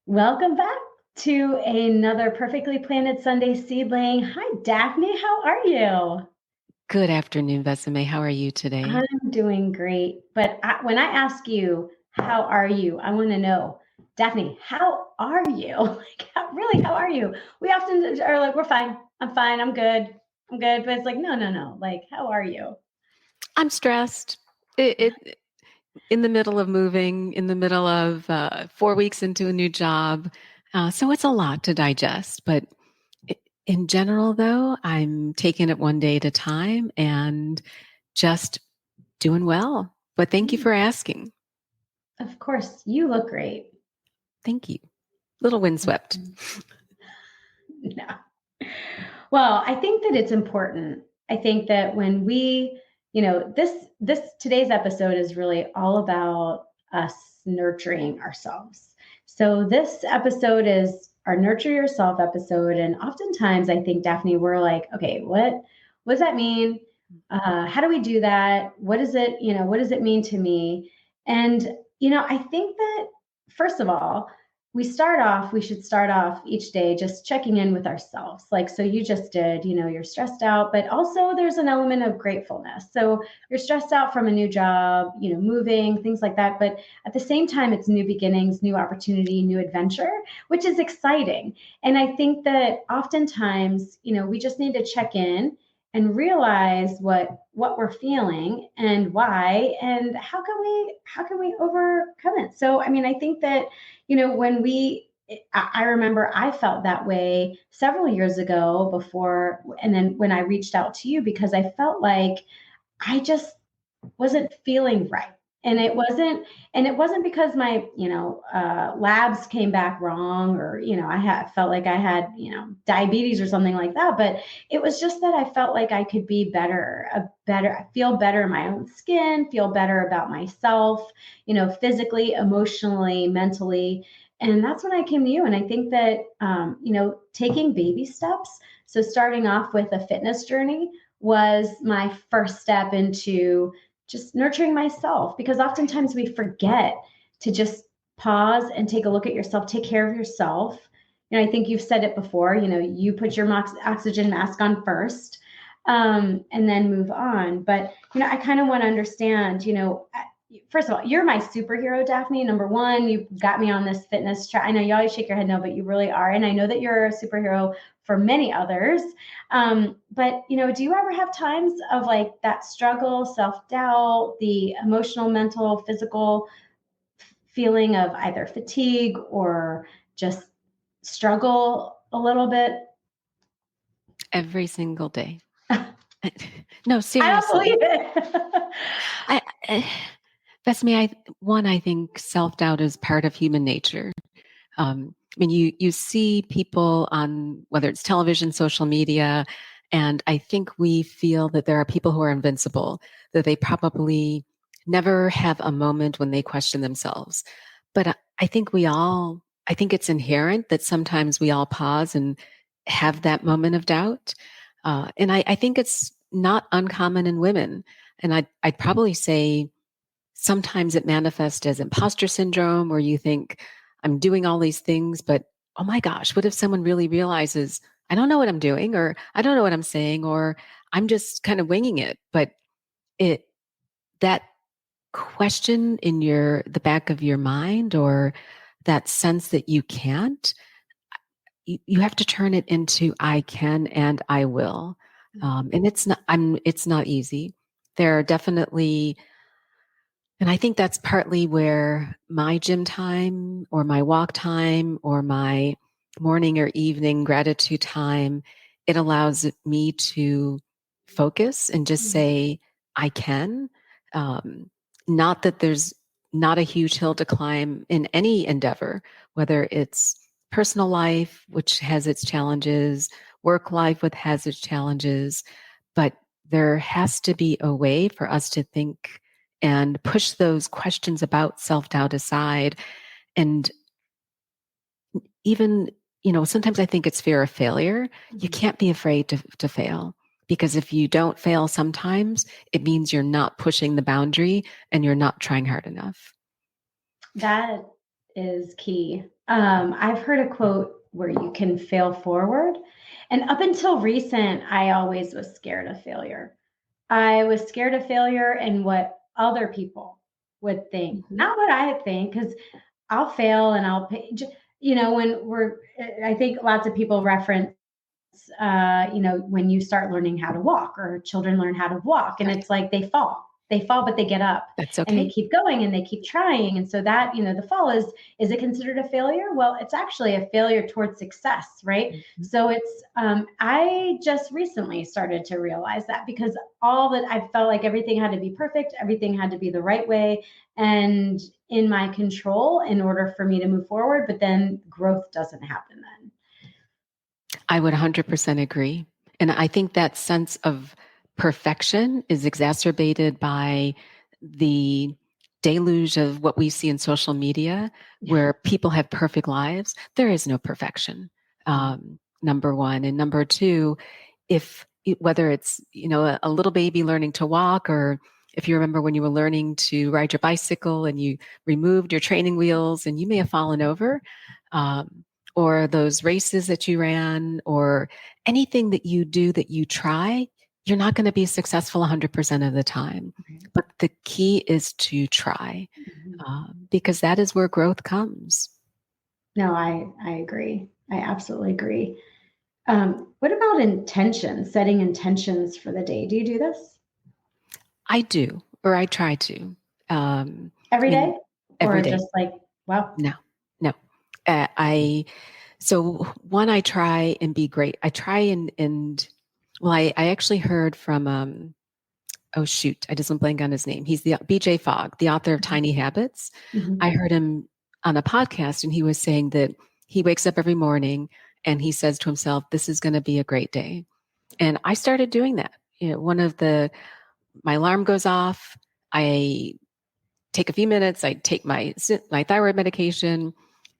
Welcome back to another perfectly planted Sunday Seedling. Hi, Daphne. How are you? Good afternoon, Besame. How are you today? I'm doing great. But when I ask you, how are you? I want to know, Daphne, how are you? Like, really, how are you? We often are like, we're fine. I'm fine. I'm good. I'm good. But it's like, no, no, no. Like, how are you? I'm stressed. In the middle of moving, in the middle of 4 weeks into a new job. So it's a lot to digest. But in general, though, I'm taking it one day at a time and just doing well. But thank you Mm, for asking. Of course, you look great. Thank you. Little windswept. No. Well, I think that it's important. I think that when we, this today's episode is really all about us nurturing ourselves. So this episode is our nurture yourself episode, and oftentimes I think Daphne, we're like, okay, what does that mean? How do we do that? What is it? What does it mean to me? And I think that first of all, we should start off each day just checking in with ourselves. Like, so you just did, you're stressed out, but also there's an element of gratefulness. So you're stressed out from a new job, moving, things like that. But at the same time, it's new beginnings, new opportunity, new adventure, which is exciting. And I think that oftentimes, we just need to check in and realize what we're feeling and why and how can we overcome it. So I mean, I think that when I remember I felt that way several years ago before, and then when I reached out to you because I felt like I just wasn't feeling right. And it wasn't because my, labs came back wrong, or, felt like I had, diabetes or something like that. But it was just that I felt like I could be feel better in my own skin, feel better about myself, physically, emotionally, mentally. And that's when I came to you. And I think that, taking baby steps. So starting off with a fitness journey was my first step into just nurturing myself, because oftentimes we forget to just pause and take a look at yourself, take care of yourself. I think you've said it before, you put your oxygen mask on first, and then move on. But, I kind of want to understand, first of all, you're my superhero, Daphne. Number one, you got me on this fitness track. I know you always shake your head no, but you really are. And I know that you're a superhero for many others. But do you ever have times of like that struggle, self-doubt, the emotional, mental, physical feeling of either fatigue or just struggle a little bit? Every single day. No, I don't believe seriously. it. I, I That's me. I think self-doubt is part of human nature. I mean, you see people on whether it's television, social media, and I think we feel that there are people who are invincible, that they probably never have a moment when they question themselves. But I think it's inherent that sometimes we all pause and have that moment of doubt. And I think it's not uncommon in women. And I'd probably say sometimes it manifests as imposter syndrome, where you think, I'm doing all these things, but oh my gosh, what if someone really realizes I don't know what I'm doing, or I don't know what I'm saying, or I'm just kind of winging it. But it that question in the back of your mind, or that sense that you can't, you have to turn it into I can and I will. And it's not easy. There are definitely, and I think that's partly where my gym time or my walk time or my morning or evening gratitude time, it allows me to focus and just say, I can. Um, Not that there's not a huge hill to climb in any endeavor, whether it's personal life, which has its challenges, work life, which has its challenges, but there has to be a way for us to think and push those questions about self-doubt aside. And even, sometimes I think it's fear of failure. You can't be afraid to fail, because if you don't fail sometimes, it means you're not pushing the boundary and you're not trying hard enough. That is key. I've heard a quote where you can fail forward. And up until recent, I always was scared of failure. I was scared of failure and what other people would think, Mhm. not what I think, because I'll fail and I'll pay. When I think lots of people reference, when you start learning how to walk or children learn how to walk, and Right. it's like they fall, but they get up That's and they okay. keep going and they keep trying. And so that, the fall is it considered a failure? Well, it's actually a failure towards success, right? Mhm. So I just recently started to realize that because all that I felt like everything had to be perfect, everything had to be the right way and in my control in order for me to move forward. But then growth doesn't happen then. I would 100% agree. And I think that sense of perfection is exacerbated by the deluge of what we see in social media, where people have perfect lives. There is no perfection, number one. And number two, whether it's a little baby learning to walk, or if you remember when you were learning to ride your bicycle and you removed your training wheels and you may have fallen over, um, or those races that you ran, or anything that you do that you try, you're not going to be successful 100% of the time. But the key is to try, Mhm. because that is where growth comes. No, I agree. I absolutely agree. What about intentions, setting intentions for the day? Do you do this I do, or I try to. I every mean, day every or day. just like, well, No, no. I So one, I try and be great. I try and well, I actually heard from oh shoot, I just went blank on his name. He's the BJ Fogg, the author of Tiny Habits. I mhm. heard him on a podcast, and he was saying that he wakes up every morning and he says to himself, "This is going to be a great day." And I started doing that. One of my alarm goes off. I take a few minutes. I take my thyroid medication,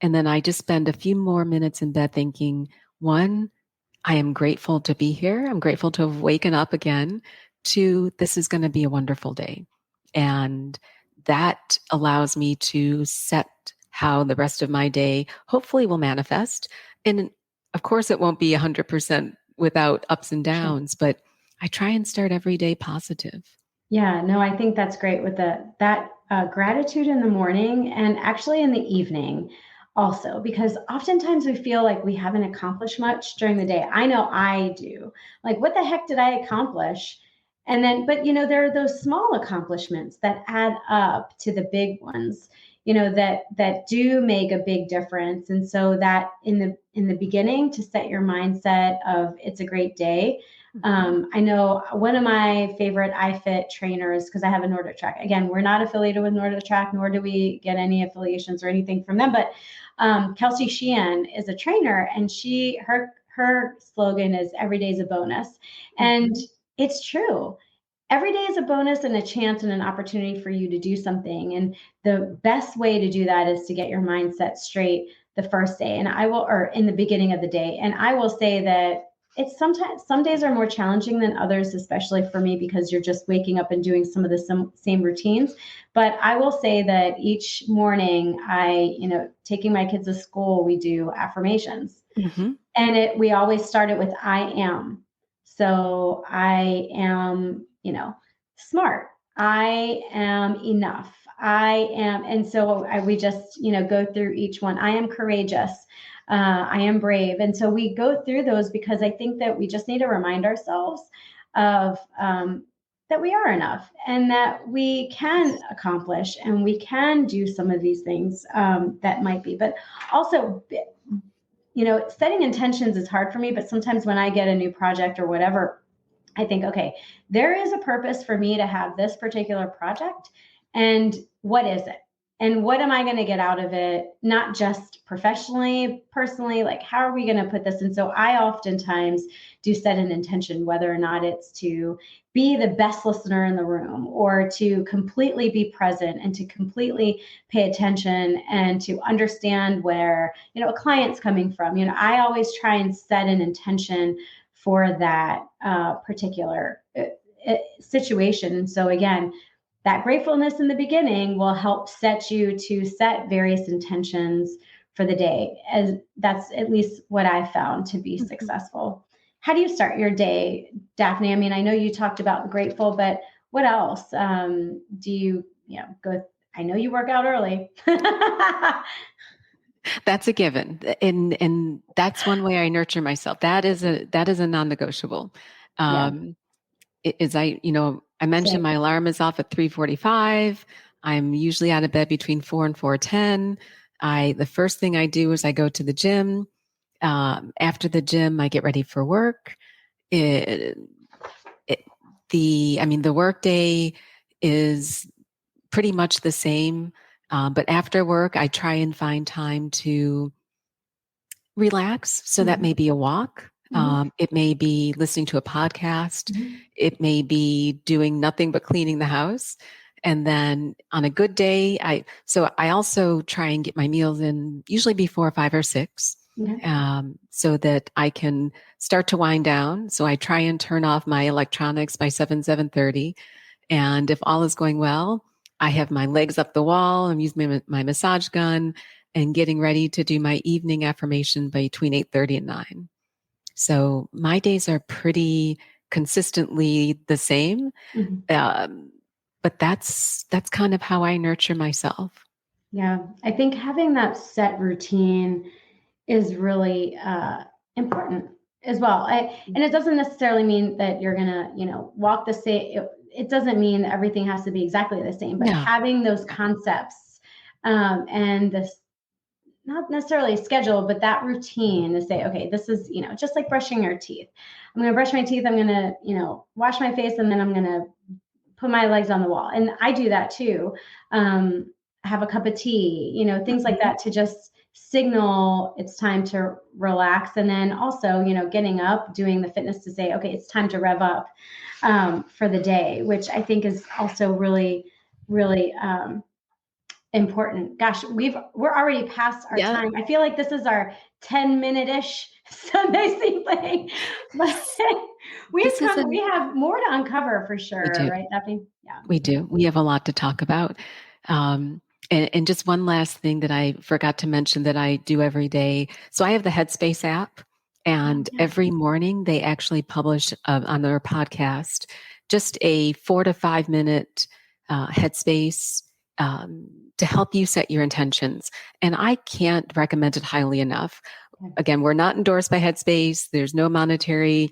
and then I just spend a few more minutes in bed thinking, one, I am grateful to be here. I'm grateful to have waken up again. Two, this is going to be a wonderful day. And that allows me to set how the rest of my day hopefully will manifest. And of course, it won't be 100% without ups and Sure. downs, but I try and start every day positive. Yeah, no, I think that's great with that gratitude in the morning and actually in the evening also, because oftentimes we feel like we haven't accomplished much during the day. I know I do. Like, what the heck did I accomplish? And then, but there are those small accomplishments that add up to the big ones, that do make a big difference. And so that in the beginning to set your mindset of it's a great day. I know one of my favorite iFit trainers, because I have a Nordic Track. Again, we're not affiliated with Nordic Track, nor do we get any affiliations or anything from them. But Kelsey Sheehan is a trainer, and her slogan is "Every day's a bonus," and Mhm. it's true. Every day is a bonus and a chance and an opportunity for you to do something. And the best way to do that is to get your mindset straight the first day. Or in the beginning of the day. And I will say that it's sometimes some days are more challenging than others, especially for me because you're just waking up and doing some of the same routines. But I will say that each morning taking my kids to school, we do affirmations, Mhm. and we always start it with I am. So I am, smart. I am enough. I am. And so we just, go through each one. I am courageous. I am brave. And so we go through those because I think that we just need to remind ourselves of that we are enough and that we can accomplish and we can do some of these things that might be. But also, setting intentions is hard for me, but sometimes when I get a new project or whatever, I think, okay, there is a purpose for me to have this particular project. And what is it? And what am I going to get out of it? Not just professionally, personally, like how are we going to put this? And so I oftentimes do set an intention, whether or not it's to be the best listener in the room or to completely be present and to completely pay attention and to understand where, a client's coming from. I always try and set an intention for that particular situation. And so, again, that gratefulness in the beginning will help set you to set various intentions for the day. As that's at least what I found to be successful. How do you start your day, Daphne? I mean, I know you talked about grateful, but what else do you go? I know you work out early. That's a given, and that's one way I nurture myself. That is a non-negotiable. Yeah, I mentioned same. my alarm is off at 3:45. I'm usually out of bed between 4 and 4:10. The first thing I do is I go to the gym. After the gym, I get ready for work. It, the work day is pretty much the same. But after work, I try and find time to relax. So that may be a walk. It may be listening to a podcast. It may be doing nothing but cleaning the house. And then on a good day, I also try and get my meals in usually before 5 or 6, Okay. so that I can start to wind down. So I try and turn off my electronics by 7:30. And if all is going well, I have my legs up the wall. I'm using my massage gun and getting ready to do my evening affirmation between 8:30 and 9. So my days are pretty consistently the same. Mhm. But that's kind of how I nurture myself. Yeah, I think having that set routine is really important as well. And it doesn't necessarily mean that you're gonna, walk the same. It doesn't mean everything has to be exactly the same, but No. having those concepts and this not necessarily schedule, but that routine to say, okay, this is, just like brushing your teeth. I'm going to brush my teeth. I'm going to, wash my face, and then I'm going to put my legs on the wall. And I do that too. Have a cup of tea, things like that to just signal it's time to relax. And then also, getting up, doing the fitness to say, okay, it's time to rev up for the day, which I think is also really, really important. Gosh, we're already past our Yeah. time. I feel like this is our 10-minute-ish Sunday Seedling, but This is we have more to uncover for We sure, do. right, Daphne? Yeah. We do. We have a lot to talk about. And just one last thing that I forgot to mention that I do every day. So I have the Headspace app, Oh, and yeah. every morning they actually publish on their podcast just a 4 to 5 minute Headspace to help you set your intentions. And I can't recommend it highly enough. Okay. Again, we're not endorsed by Headspace. There's no monetary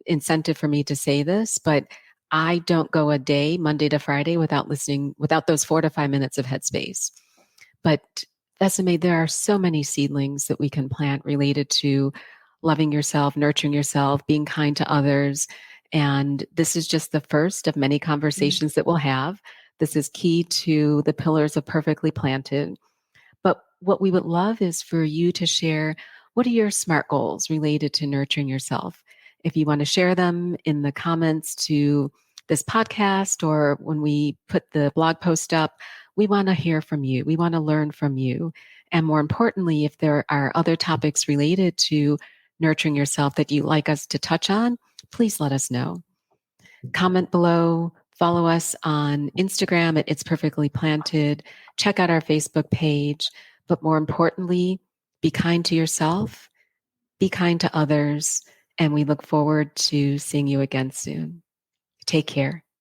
incentive for me to say this, but I don't go a day, Monday to Friday, without those 4 to 5 minutes of Headspace. But Besame, there are so many seedlings that we can plant related to loving yourself, nurturing yourself, being kind to others. And this is just the first of many conversations that we'll have. This is key to the pillars of Perfectly Planted. But what we would love is for you to share, what are your SMART goals related to nurturing yourself? If you want to share them in the comments to this podcast or when we put the blog post up, we want to hear from you. We want to learn from you. And more importantly, if there are other topics related to nurturing yourself that you'd like us to touch on, please let us know. Comment below, follow us on Instagram at It's Perfectly Planted, check out our Facebook page, but more importantly, be kind to yourself, be kind to others, and we look forward to seeing you again soon. Take care.